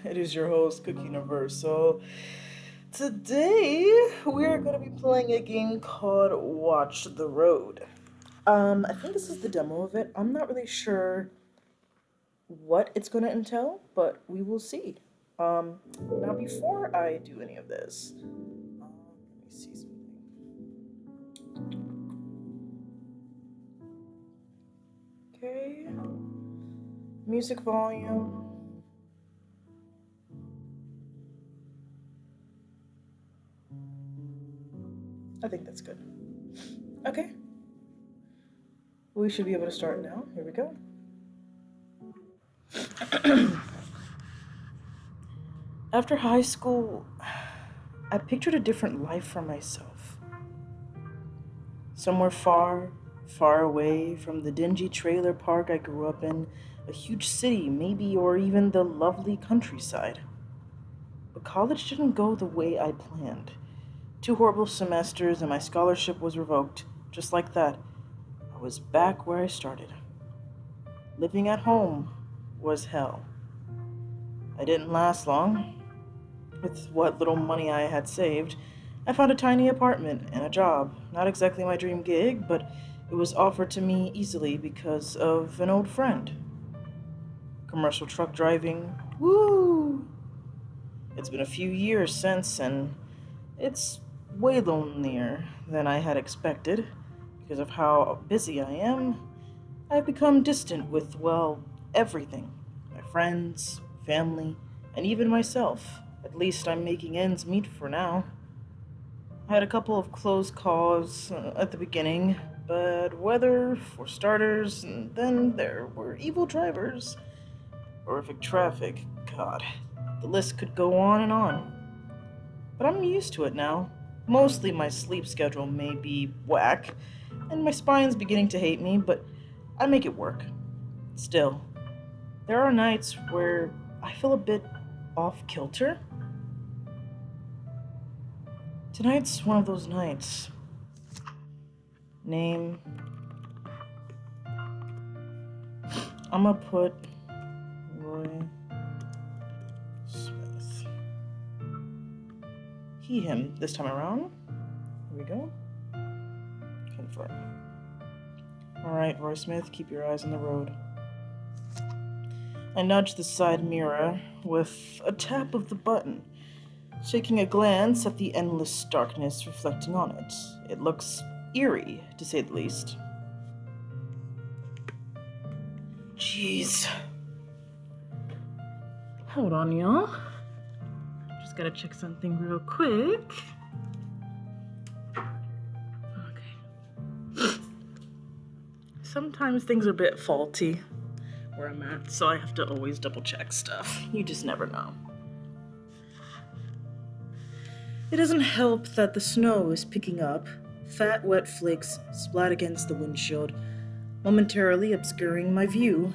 It is your host, Cook Universe. So, today we are going to be playing a game called Watch the Road. I think this is the demo of it. I'm not really sure what it's going to entail, but we will see. Now, before I do any of this, let me see something. Okay, music volume. I think that's good. Okay, we should be able to start now. Here we go. After high school, I pictured a different life for myself. Somewhere far, far away from the dingy trailer park I grew up in, a huge city, maybe, or even the lovely countryside. But college didn't go the way I planned. 2 horrible semesters and my scholarship was revoked. Just like that, I was back where I started. Living at home was hell. I didn't last long. With what little money I had saved, I found a tiny apartment and a job. Not exactly my dream gig, but it was offered to me easily because of an old friend. Commercial truck driving. Woo! It's been a few years since, and it's way lonelier than I had expected. Because of how busy I am, I've become distant with, well, everything. My friends, family, and even myself. At least I'm making ends meet for now. I had a couple of close calls at the beginning, but weather, for starters, and then there were evil drivers. Horrific traffic. God, the list could go on and on. But I'm used to it now. Mostly my sleep schedule may be whack, and my spine's beginning to hate me, but I make it work. Still, there are nights where I feel a bit off kilter. Tonight's one of those nights. Name. I'ma put Roy Smith. He, him this time around. Here we go. Confirm. Alright, Roy Smith, keep your eyes on the road. I nudged the side mirror with a tap of the button, shaking a glance at the endless darkness reflecting on it. It looks eerie, to say the least. Jeez. Hold on, y'all. Just gotta check something real quick. Okay. Sometimes things are a bit faulty where I'm at, so I have to always double check stuff. You just never know. It doesn't help that the snow is picking up. Fat, wet flakes splat against the windshield, momentarily obscuring my view.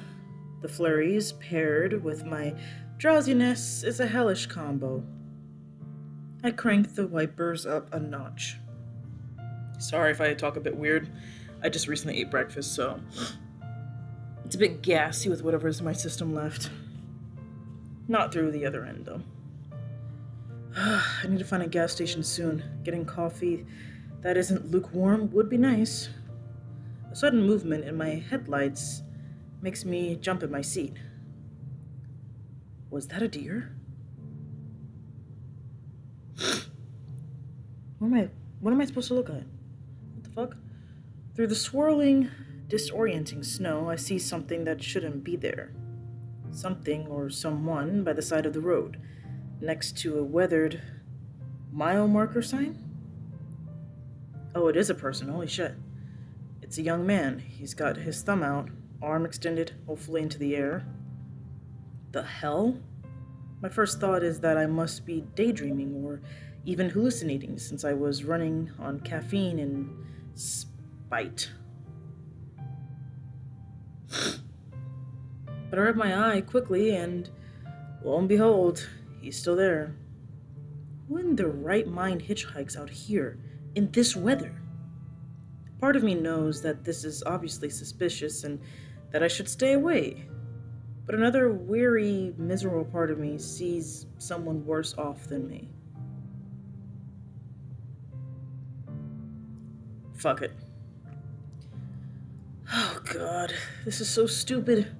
The flurries, paired with my drowsiness, is a hellish combo. I crank the wipers up a notch. Sorry if I talk a bit weird. I just recently ate breakfast, so it's a bit gassy with whatever's in my system left. Not through the other end, though. I need to find a gas station soon. Getting coffee that isn't lukewarm would be nice. A sudden movement in my headlights makes me jump in my seat. Was that a deer? What am I supposed to look at? What the fuck? Through the swirling, disorienting snow, I see something that shouldn't be there. Something or someone by the side of the road, next to a weathered mile marker sign? Oh, it is a person, holy shit. It's a young man. He's got his thumb out, arm extended, hopefully into the air. The hell? My first thought is that I must be daydreaming or even hallucinating since I was running on caffeine and spite. But I rubbed my eye quickly and lo and behold, he's still there. Who in their right mind hitchhikes out here in this weather? Part of me knows that this is obviously suspicious and that I should stay away. but another weary, miserable part of me sees someone worse off than me. Fuck it. Oh god, this is so stupid.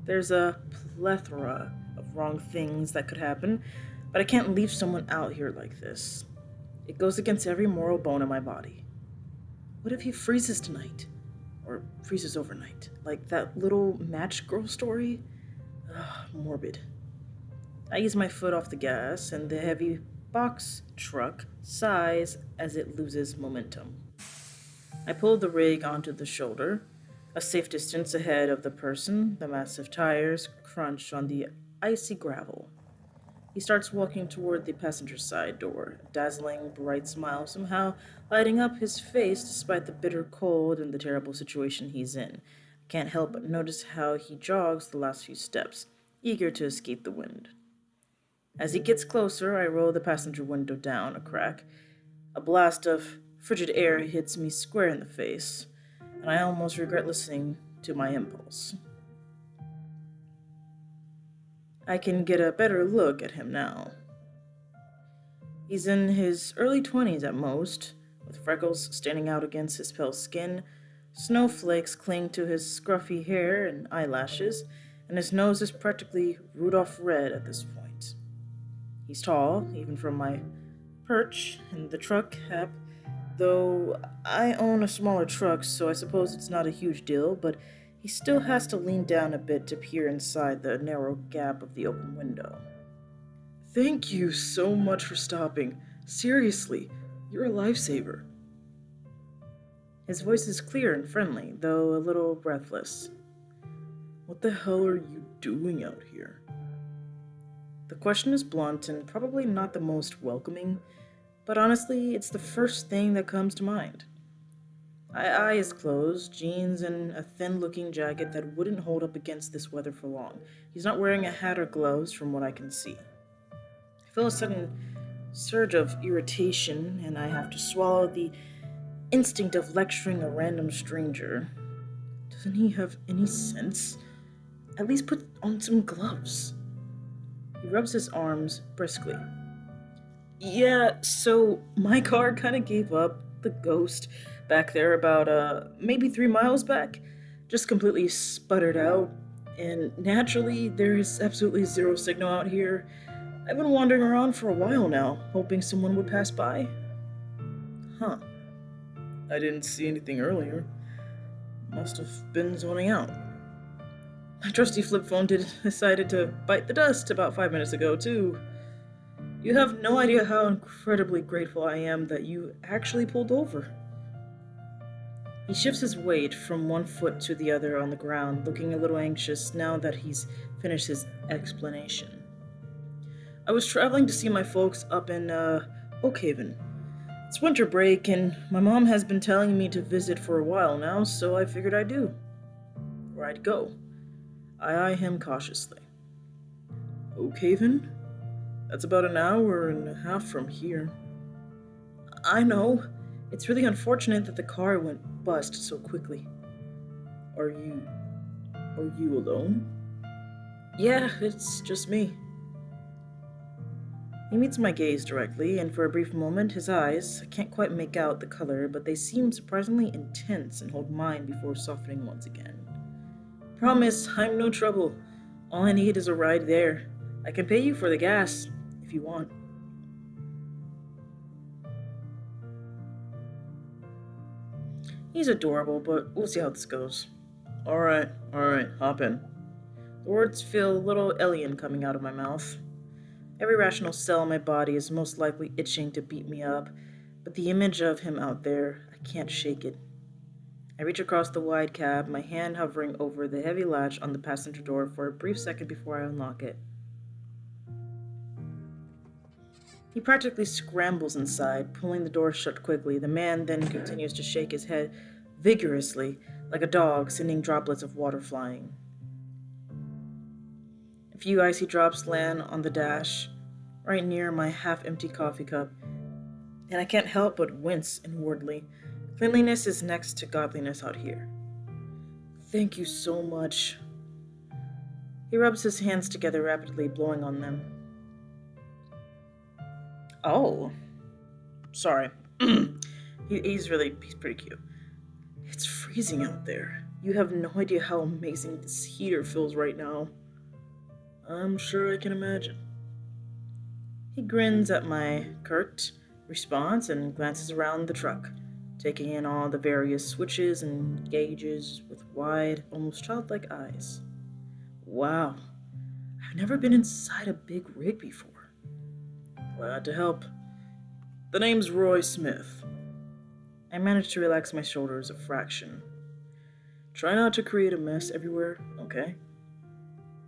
There's a plethora of wrong things that could happen, but I can't leave someone out here like this. It goes against every moral bone in my body. What if he freezes tonight? Or freezes overnight? Like that little match girl story? Ugh, morbid. I ease my foot off the gas, and the heavy box truck sighs as it loses momentum. I pull the rig onto the shoulder, a safe distance ahead of the person. The massive tires crunch on the icy gravel. He starts walking toward the passenger side door, a dazzling, bright smile somehow lighting up his face despite the bitter cold and the terrible situation he's in. I can't help but notice how he jogs the last few steps, eager to escape the wind. As he gets closer, I roll the passenger window down a crack. A blast of frigid air hits me square in the face, and I almost regret listening to my impulse. I can get a better look at him now. He's in his early 20s at most, with freckles standing out against his pale skin. Snowflakes cling to his scruffy hair and eyelashes, and his nose is practically Rudolph red at this point. He's tall, even from my perch in the truck cab, though I own a smaller truck, so I suppose it's not a huge deal, but he still has to lean down a bit to peer inside the narrow gap of the open window. Thank you so much for stopping. Seriously, you're a lifesaver. His voice is clear and friendly, though a little breathless. What the hell are you doing out here? The question is blunt and probably not the most welcoming, but honestly, it's the first thing that comes to mind. My eye is closed, jeans and a thin-looking jacket that wouldn't hold up against this weather for long. He's not wearing a hat or gloves from what I can see. I feel a sudden surge of irritation, and I have to swallow the instinct of lecturing a random stranger. Doesn't he have any sense? At least put on some gloves. He rubs his arms briskly. Yeah, so my car kind of gave up the ghost back there about maybe 3 miles back. Just completely sputtered out, and naturally there is absolutely zero signal out here. I've been wandering around for a while now, hoping someone would pass by. Huh. I didn't see anything earlier. Must have been zoning out. My trusty flip phone decided to bite the dust about 5 minutes ago, too. You have no idea how incredibly grateful I am that you actually pulled over. He shifts his weight from one foot to the other on the ground, looking a little anxious now that he's finished his explanation. I was traveling to see my folks up in Oakhaven. It's winter break, and my mom has been telling me to visit for a while now, so I figured I'd do. Or I'd go. I eye him cautiously. Oakhaven? That's about an hour and a half from here. I know. It's really unfortunate that the car went bust so quickly. Are you alone? Yeah, it's just me. He meets my gaze directly, and for a brief moment, his eyes, I can't quite make out the color, but they seem surprisingly intense and hold mine before softening once again. Promise, I'm no trouble. All I need is a ride there. I can pay you for the gas, if you want. He's adorable, but we'll see how this goes. Alright, hop in. The words feel a little alien coming out of my mouth. Every rational cell in my body is most likely itching to beat me up, but the image of him out there, I can't shake it. I reach across the wide cab, my hand hovering over the heavy latch on the passenger door for a brief second before I unlock it. He practically scrambles inside, pulling the door shut quickly. The man then continues to shake his head vigorously, like a dog sending droplets of water flying. A few icy drops land on the dash, right near my half-empty coffee cup, and I can't help but wince inwardly. Cleanliness is next to godliness out here. Thank you so much. He rubs his hands together rapidly, blowing on them. Oh, sorry. He's pretty cute. It's freezing out there. You have no idea how amazing this heater feels right now. I'm sure I can imagine. He grins at my curt response and glances around the truck, taking in all the various switches and gauges with wide, almost childlike eyes. Wow, I've never been inside a big rig before. Glad to help. The name's Roy Smith. I managed to relax my shoulders a fraction. Try not to create a mess everywhere, okay?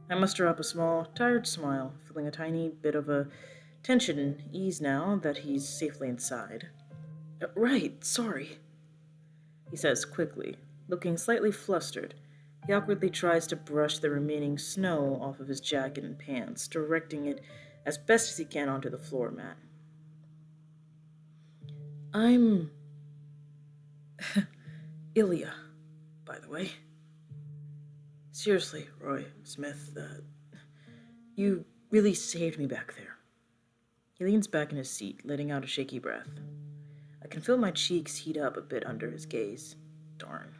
I muster up a small, tired smile, feeling a tiny bit of a tension and ease now that he's safely inside. Right, sorry, he says quickly, looking slightly flustered. He awkwardly tries to brush the remaining snow off of his jacket and pants, directing it as best as he can onto the floor mat. I'm Ilya, by the way. Seriously, Roy Smith, you really saved me back there. He leans back in his seat, letting out a shaky breath. I can feel my cheeks heat up a bit under his gaze. Darn.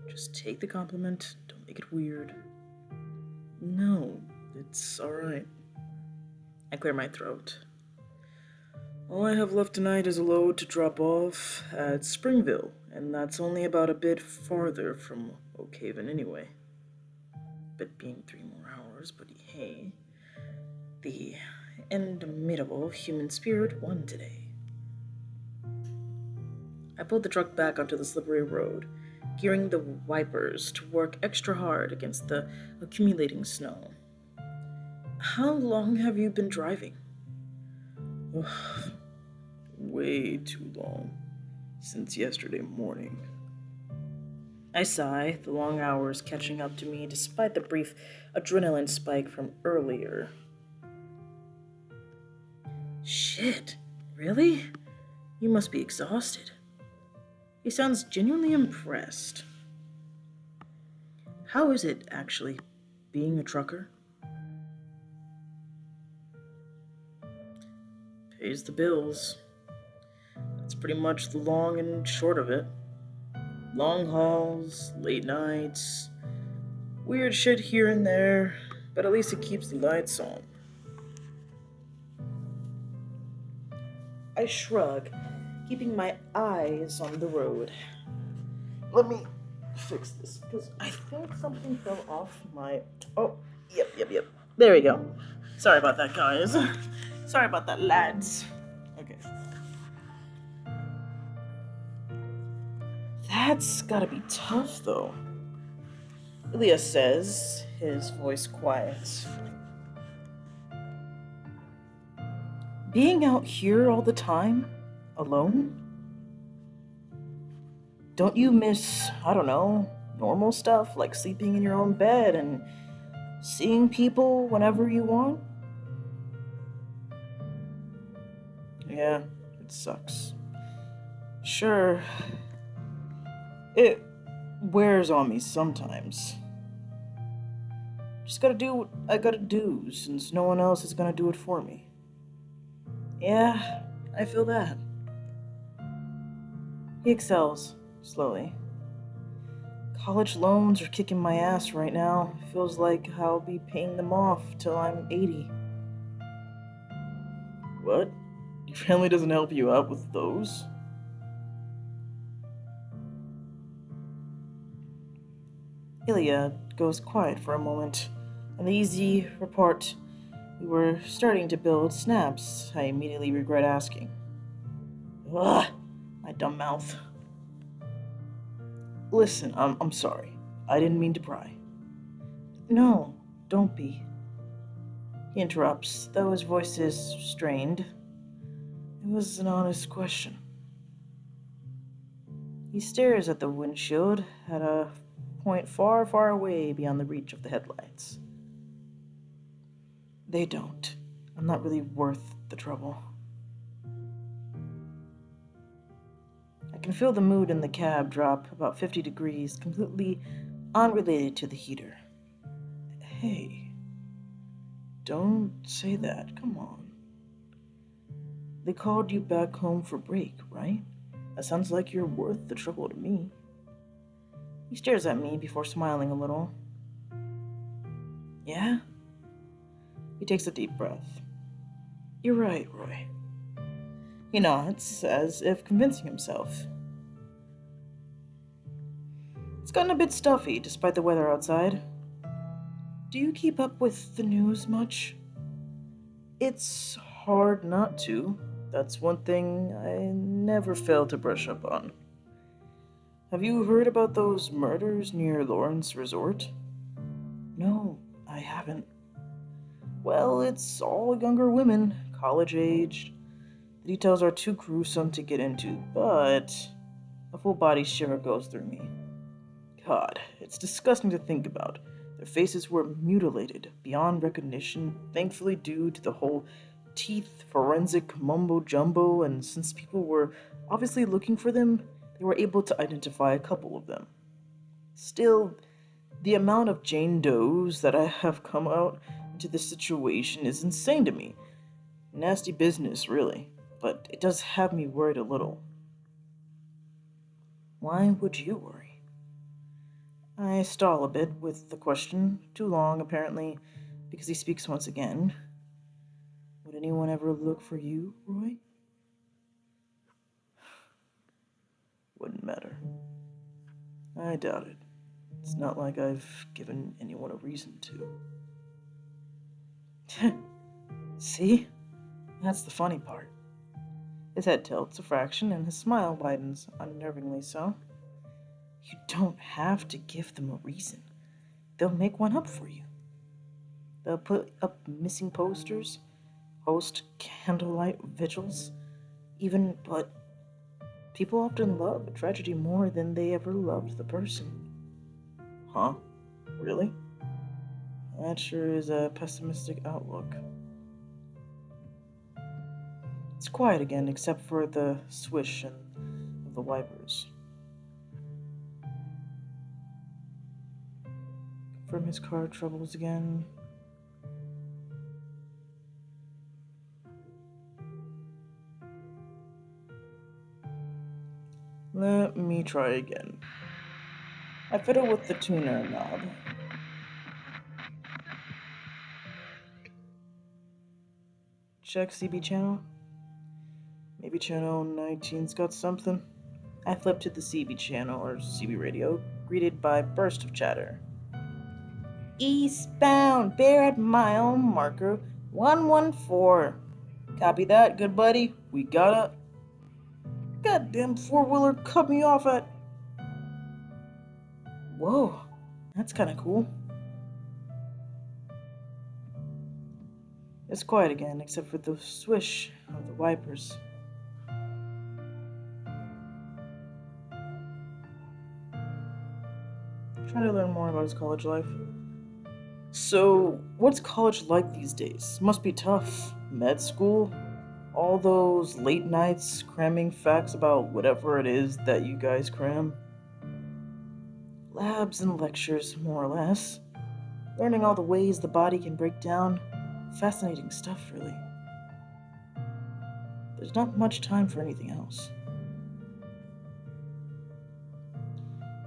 Just take the compliment, don't make it weird. No, it's alright. I clear my throat. All I have left tonight is a load to drop off at Springville, and that's only about a bit farther from Oak Haven anyway. Bit being 3 more hours, but hey, the indomitable human spirit won today. I pulled the truck back onto the slippery road, gearing the wipers to work extra hard against the accumulating snow. How long have you been driving? Way too long. Since yesterday morning. I sigh, the long hours catching up to me despite the brief adrenaline spike from earlier. Shit, really? You must be exhausted. He sounds genuinely impressed. How is it, actually, being a trucker? Pays the bills. That's pretty much the long and short of it. Long hauls, late nights, weird shit here and there, but at least it keeps the lights on. I shrug, keeping my eyes on the road. Let me fix this, because I think something fell off my... Oh, yep. There we go. Sorry about that, guys. Sorry about that, lads. Okay. That's gotta be tough, though. Ilya says, his voice quiet. Being out here all the time, alone? Don't you miss, I don't know, normal stuff like sleeping in your own bed and seeing people whenever you want? Yeah, it sucks. Sure, it wears on me sometimes. Just gotta do what I gotta do since no one else is gonna do it for me. Yeah, I feel that. He exhales, slowly. College loans are kicking my ass right now. Feels like I'll be paying them off till I'm 80. What? Your family doesn't help you out with those? Ilya goes quiet for a moment, and the easy report we were starting to build snaps. I immediately regret asking. Ugh, my dumb mouth. Listen, I'm sorry. I didn't mean to pry. No, don't be. He interrupts, though his voice is strained. It was an honest question. He stares at the windshield at a point far, far away beyond the reach of the headlights. They don't. I'm not really worth the trouble. I can feel the mood in the cab drop about 50 degrees, completely unrelated to the heater. Hey, Don't say that. Come on. They called you back home for break, right? That sounds like you're worth the trouble to me. He stares at me before smiling a little. Yeah? He takes a deep breath. You're right, Roy. He nods, as if convincing himself. It's gotten a bit stuffy, despite the weather outside. Do you keep up with the news much? It's hard not to. That's one thing I never fail to brush up on. Have you heard about those murders near Lawrence Resort? No, I haven't. Well, it's all younger women, college aged. The details are too gruesome to get into, but a full body shiver goes through me. God, it's disgusting to think about. Their faces were mutilated beyond recognition, thankfully due to the whole teeth forensic mumbo jumbo, and since people were obviously looking for them, they were able to identify a couple of them. Still, the amount of Jane Does that I have come out into this situation is insane to me. Nasty business, really, but it does have me worried a little. Why would you worry? I stall a bit with the question, too long apparently, because he speaks once again. Would anyone ever look for you, Roy? Wouldn't matter. I doubt it. It's not like I've given anyone a reason to. See? That's the funny part. His head tilts a fraction and his smile widens, unnervingly so. You don't have to give them a reason. They'll make one up for you. They'll put up missing posters, host candlelight vigils, even, but people often love a tragedy more than they ever loved the person. Huh? Really? That sure is a pessimistic outlook. It's quiet again, except for the swish of the wipers. Confirm his car troubles again. Let me try again. I fiddle with the tuner knob. Check CB channel. Maybe channel 19's got something. I flip to the CB channel, or CB radio, greeted by a burst of chatter. Eastbound, bear at mile marker 114. Copy that, good buddy. We got a goddamn four-wheeler cut me off at... Whoa, that's kinda cool. It's quiet again, except for the swish of the wipers. Trying to learn more about his college life. So, what's college like these days? Must be tough. Med school? All those late nights cramming facts about whatever it is that you guys cram? Labs and lectures, more or less. Learning all the ways the body can break down. Fascinating stuff, really. There's not much time for anything else.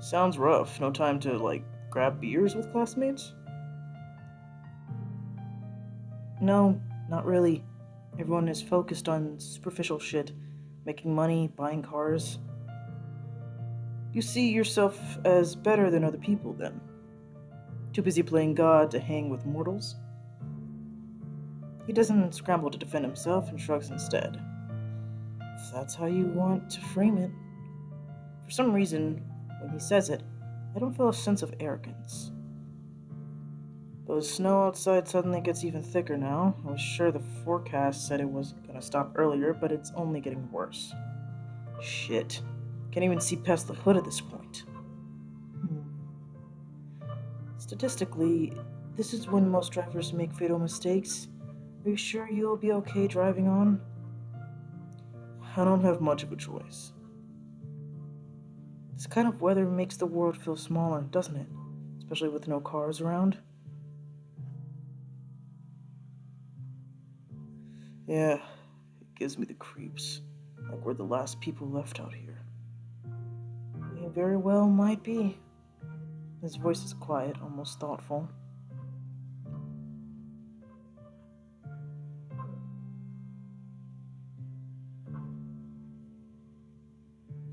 Sounds rough. No time to, grab beers with classmates? No, not really. Everyone is focused on superficial shit, making money, buying cars. You see yourself as better than other people, then? Too busy playing God to hang with mortals? He doesn't scramble to defend himself and shrugs instead. If that's how you want to frame it. For some reason, when he says it, I don't feel a sense of arrogance. Though the snow outside suddenly gets even thicker now, I was sure the forecast said it was gonna stop earlier, but it's only getting worse. Shit. Can't even see past the hood at this point. Statistically, this is when most drivers make fatal mistakes. Are you sure you'll be okay driving on? I don't have much of a choice. This kind of weather makes the world feel smaller, doesn't it? Especially with no cars around. Yeah, it gives me the creeps. Like we're the last people left out here. We very well might be. His voice is quiet, almost thoughtful.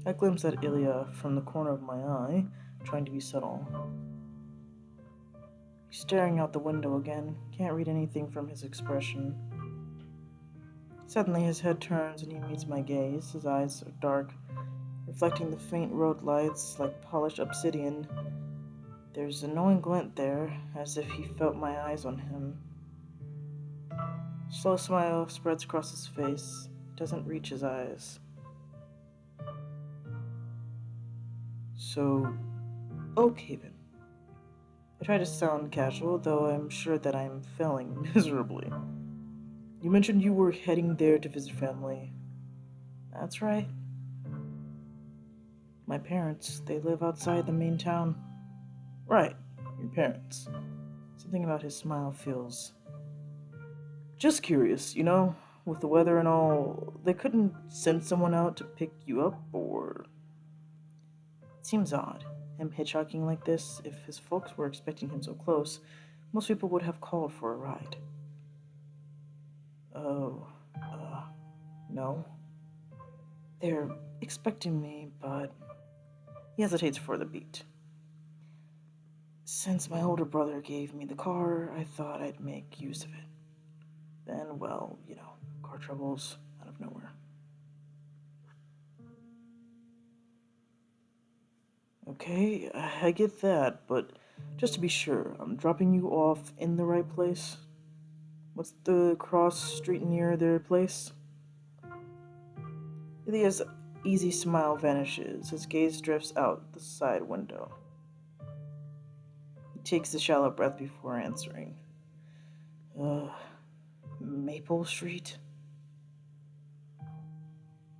I glimpse at Ilya from the corner of my eye, trying to be subtle. He's staring out the window again. Can't read anything from his expression. Suddenly his head turns and he meets my gaze. His eyes are dark, reflecting the faint road lights like polished obsidian. There's a knowing glint there, as if he felt my eyes on him. Slow smile spreads across his face. It doesn't reach his eyes. So, Oakhaven. I try to sound casual, though I'm sure that I'm failing miserably. You mentioned you were heading there to visit family. That's right. My parents, they live outside the main town. Right, your parents. Something about his smile feels. Just curious, with the weather and all, they couldn't send someone out to pick you up, or. It seems odd, him hitchhiking like this. If his folks were expecting him so close, most people would have called for a ride. Oh, no. They're expecting me, but. He hesitates for the beat. Since my older brother gave me the car, I thought I'd make use of it. Then, well, car troubles out of nowhere. Okay, I get that, but just to be sure, I'm dropping you off in the right place? What's the cross street near their place? Ilya's easy smile vanishes. His gaze drifts out the side window. He takes a shallow breath before answering. Uh, Maple Street?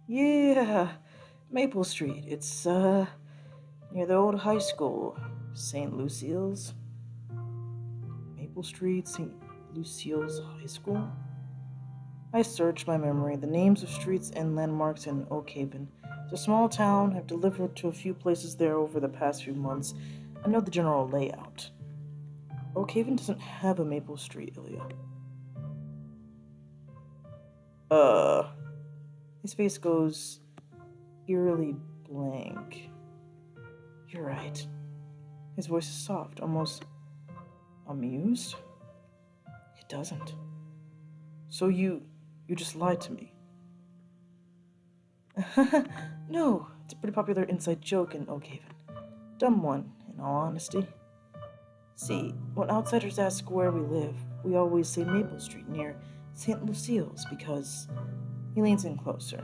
Yeah, Maple Street. It's, near the old high school, St. Lucille's. Maple Street, St. Lucille's High School? I searched my memory. The names of streets and landmarks in Oakhaven. It's a small town. I've delivered to a few places there over the past few months. I know the general layout. Oakhaven doesn't have a Maple Street, Ilya. His face goes eerily blank. You're right. His voice is soft, almost amused. It doesn't. So you just lied to me. No, it's a pretty popular inside joke in Oakhaven. Dumb one, in all honesty. See, when outsiders ask where we live, we always say Maple Street near St. Lucille's because he leans in closer.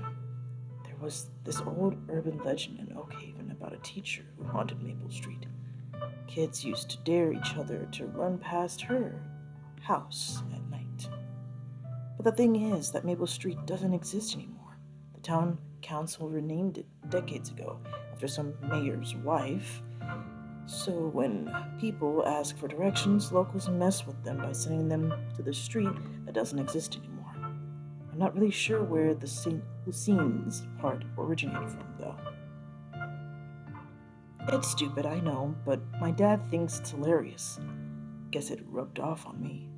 There was this old urban legend in Oakhaven about a teacher who haunted Maple Street. Kids used to dare each other to run past her house at night. But the thing is that Maple Street doesn't exist anymore. The town council renamed it decades ago after some mayor's wife. So when people ask for directions, locals mess with them by sending them to the street that doesn't exist anymore. I'm not really sure where the St. Lucine's part originated from, though. It's stupid, I know, but my dad thinks it's hilarious. Guess it rubbed off on me.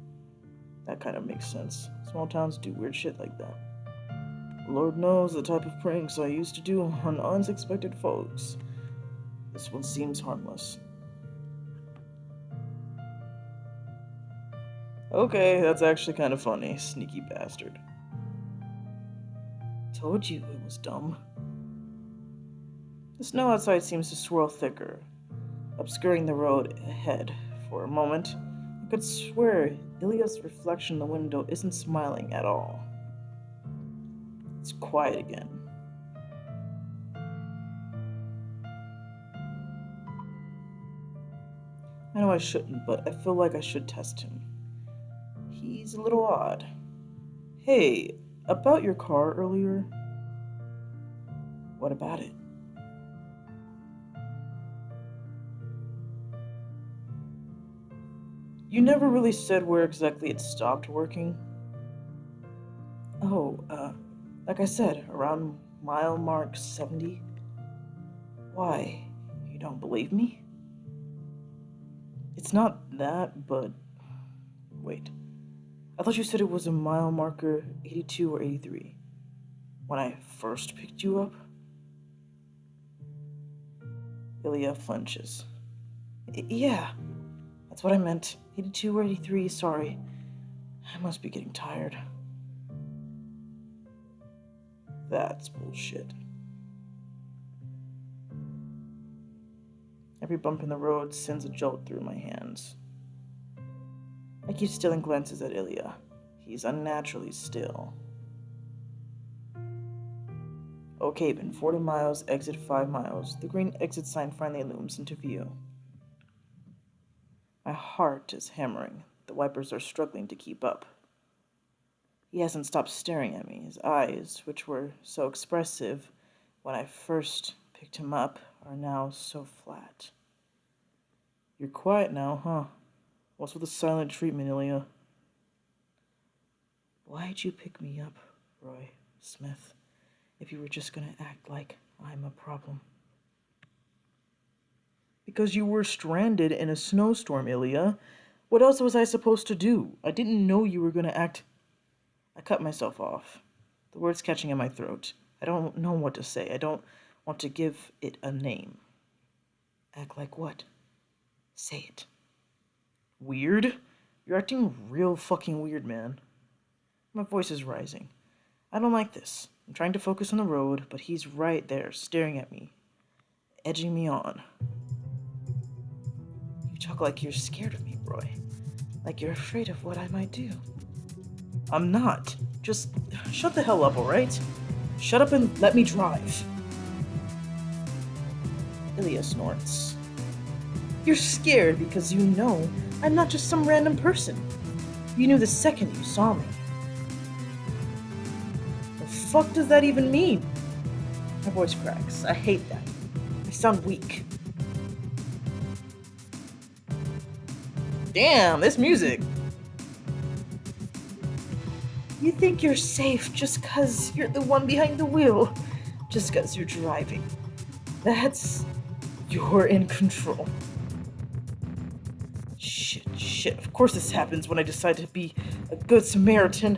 That kind of makes sense. Small towns do weird shit like that. Lord knows the type of pranks I used to do on unsuspected folks. This one seems harmless. Okay, that's actually kind of funny, sneaky bastard. Told you it was dumb. The snow outside seems to swirl thicker, obscuring the road ahead. For a moment, I could swear Ilya's reflection in the window isn't smiling at all. It's quiet again. I know I shouldn't, but I feel like I should test him. He's a little odd. Hey, about your car earlier. What about it? You never really said where exactly it stopped working. Oh, like I said, around mile mark 70. Why? You don't believe me? It's not that, but wait. I thought you said it was a mile marker 82 or 83 when I first picked you up. Ilya flinches. Yeah, that's what I meant. 82 or 83, sorry. I must be getting tired. That's bullshit. Every bump in the road sends a jolt through my hands. I keep stealing glances at Ilya. He's unnaturally still. Okay, been 40 miles, exit 5 miles. The green exit sign finally looms into view. My heart is hammering. The wipers are struggling to keep up. He hasn't stopped staring at me. His eyes, which were so expressive when I first picked him up, are now so flat. You're quiet now, huh? What's with the silent treatment, Ilya? Why'd you pick me up, Roy Smith, if you were just gonna act like I'm a problem? Because you were stranded in a snowstorm, Ilya. What else was I supposed to do? I didn't know you were gonna act. I cut myself off, the words catching in my throat. I don't know what to say. I don't want to give it a name. Act like what? Say it. Weird? You're acting real fucking weird, man. My voice is rising. I don't like this. I'm trying to focus on the road, but he's right there, staring at me, edging me on. You talk like you're scared of me, Roy. Like you're afraid of what I might do. I'm not. Just shut the hell up, alright? Shut up and let me drive. Ilya snorts. You're scared because you know I'm not just some random person. You knew the second you saw me. The fuck does that even mean? My voice cracks. I hate that. I sound weak. Damn, this music. You think you're safe just cause you're the one behind the wheel. Just cause you're driving. You're in control. Shit. Of course this happens when I decide to be a good Samaritan.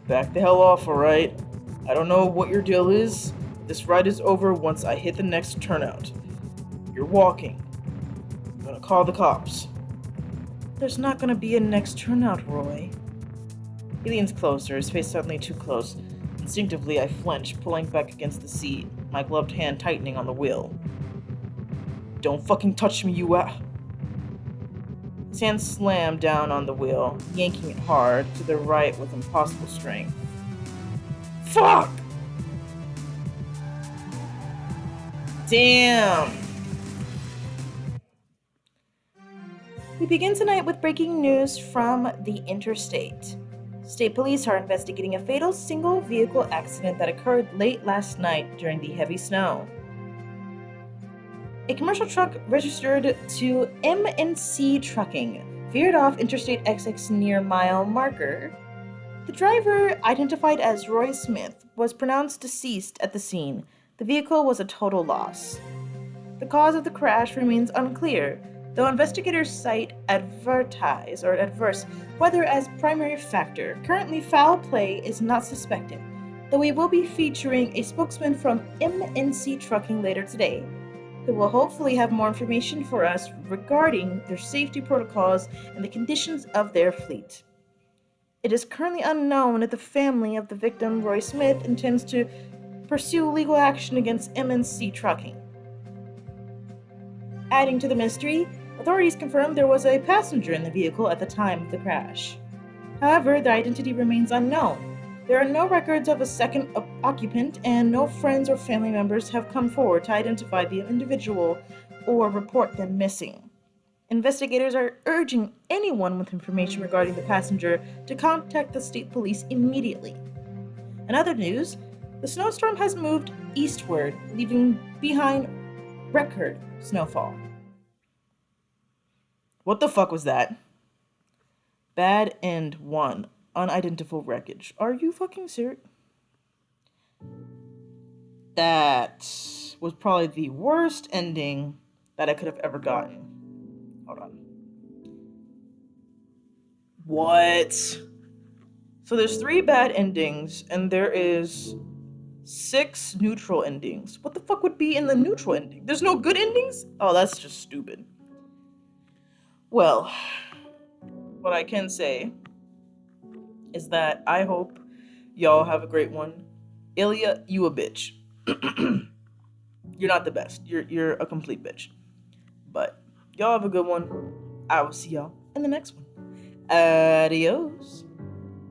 Back the hell off, alright? I don't know what your deal is. This ride is over once I hit the next turnout. You're walking. I'm gonna call the cops. There's not gonna be a next turnout, Roy. He leans closer, his face suddenly too close. Instinctively, I flinch, pulling back against the seat, my gloved hand tightening on the wheel. Don't fucking touch me, you His hand slammed down on the wheel, yanking it hard to the right with impossible strength. Fuck! Damn! We begin tonight with breaking news from the interstate. State police are investigating a fatal single-vehicle accident that occurred late last night during the heavy snow. A commercial truck registered to M&C Trucking veered off Interstate XX near mile marker. The driver, identified as Roy Smith, was pronounced deceased at the scene. The vehicle was a total loss. The cause of the crash remains unclear, though investigators cite adverse weather as primary factor. Currently, foul play is not suspected, though we will be featuring a spokesman from M&C Trucking later today, who will hopefully have more information for us regarding their safety protocols and the conditions of their fleet. It is currently unknown if the family of the victim, Roy Smith, intends to pursue legal action against M&C Trucking. Adding to the mystery, authorities confirmed there was a passenger in the vehicle at the time of the crash. However, their identity remains unknown. There are no records of a second occupant, and no friends or family members have come forward to identify the individual or report them missing. Investigators are urging anyone with information regarding the passenger to contact the state police immediately. In other news, the snowstorm has moved eastward, leaving behind record snowfall. What the fuck was that? Bad End 1. Unidentified wreckage. Are you fucking serious? That was probably the worst ending that I could have ever gotten. Hold on. What? So there's 3 bad endings, and there is 6 neutral endings. What the fuck would be in the neutral ending? There's no good endings? Oh, that's just stupid. Well, what I can say is that I hope y'all have a great one. Ilya, you a bitch. You're not the best. You're a complete bitch. But y'all have a good one. I will see y'all in the next one. Adios.